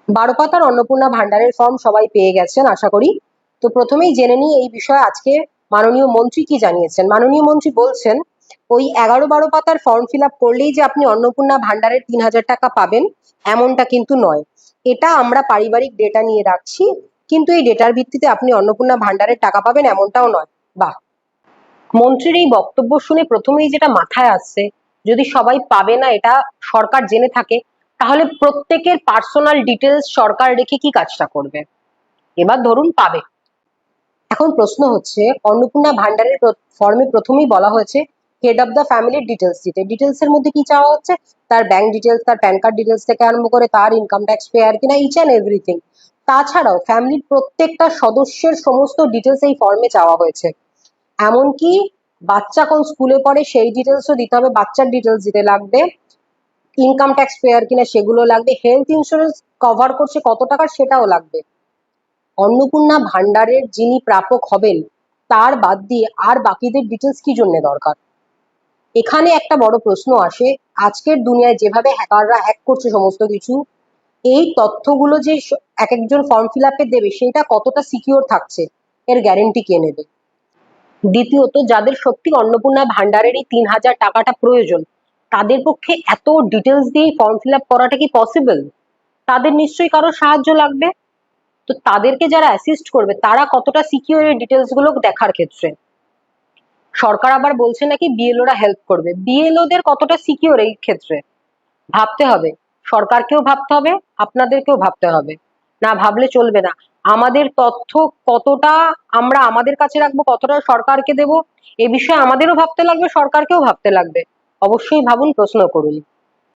বারোপাতার অন্নপূর্ণা ভান্ডারের ফর্ম সবাই পেয়ে গেছেন আশা করি। তো প্রথমেই জেনে নিই এই বিষয়ে আজকে মাননীয় মন্ত্রী কি জানিয়েছেন। মাননীয় মন্ত্রী বলছেন ওই 11-12 পাতার ফর্ম ফিল আপ করলেই যে আপনি অন্নপূর্ণা ভান্ডারের 3,000 টাকা পাবেন এমনটা কিন্তু নয়। এটা আমরা পারিবারিক ডেটা নিয়ে রাখছি, কিন্তু এই ডেটার ভিত্তিতে আপনি অন্নপূর্ণা ভান্ডারের টাকা পাবেন এমনটাও নয়। বাহ। মন্ত্রীর এই বক্তব্য শুনে প্রথমেই যেটা মাথায় আসছে, যদি সবাই পাবে না এটা সরকার জেনে থাকে, তাহলে প্রত্যেকের পার্সোনাল ডিটেলস সরকার রেখে কি কাজটা করবে। এবার ধরুন পাবে, এখন প্রশ্ন হচ্ছে অন্নপূর্ণা ভান্ডারের ফর্মে প্রথমেই বলা হয়েছে হেড অফ দ্য ফ্যামিলির ডিটেলস দিতে। ডিটেলস এর মধ্যে কি চাওয়া হচ্ছে, তার ব্যাংক ডিটেলস, তার প্যান কার্ড ডিটেলস থেকে আরম্ভ করে তার ইনকাম ট্যাক্স পেয়ার কিনা, ইচ অ্যান্ড এভরিথিং। তাছাড়াও ফ্যামিলির প্রত্যেকটা সদস্যের সমস্ত ডিটেলস এই ফর্মে চাওয়া হয়েছে। এমনকি বাচ্চা কোন স্কুলে পড়ে সেই ডিটেলসও দিতে হবে, বাচ্চার ডিটেলস দিতে লাগবে, ইনকাম ট্যাক্স পেয়ার কিনা সেগুলো লাগবে, হেলথ ইন্স্যুরেন্স কভার করছে কত টাকা সেটাও লাগবে। অন্নপূর্ণা ভান্ডারের যিনি প্রাপক হবেন তার বাদ দিয়ে আর বাকিদের ডিটেলস কি জন্য দরকার। এখানে একটা বড় প্রশ্ন আসে, আজকের দুনিয়ায় যেভাবে হ্যাকাররা হ্যাক করছে সমস্ত কিছু, এই তথ্যগুলো যে এক একজন ফর্ম ফিল আপে দেবে সেটা কতটা সিকিউর থাকছে এর গ্যারেন্টি কে নেবে। দ্বিতীয়ত, যাদের সত্যি অন্নপূর্ণা ভান্ডারের এই 3,000 টাকাটা প্রয়োজন, তাদের পক্ষে এত ডিটেলস দিয়ে ফর্ম ফিল আপ করাটা কি পসিবল? তাদের নিশ্চয়ই কারো সাহায্য লাগবে। তো তাদেরকে যারা অ্যাসিস্ট করবে তারা কতটা সিকিউর এই ডিটেলস গুলো দেখার ক্ষেত্রে। সরকার আবার বলছে নাকি বিএলওরা হেল্প করবে, বিএলওদের কতটা সিকিউর এই ক্ষেত্রে ভাবতে হবে। সরকারকেও ভাবতে হবে, আপনাদেরকেও ভাবতে হবে, না ভাবলে চলবে না। আমাদের তথ্য কতটা আমরা আমাদের কাছে রাখবো, কতটা সরকারকে দেব, এ বিষয়ে আমাদেরও ভাবতে লাগবে, সরকারকেও ভাবতে লাগবে। অবশ্যই ভাবুন, প্রশ্ন করুন।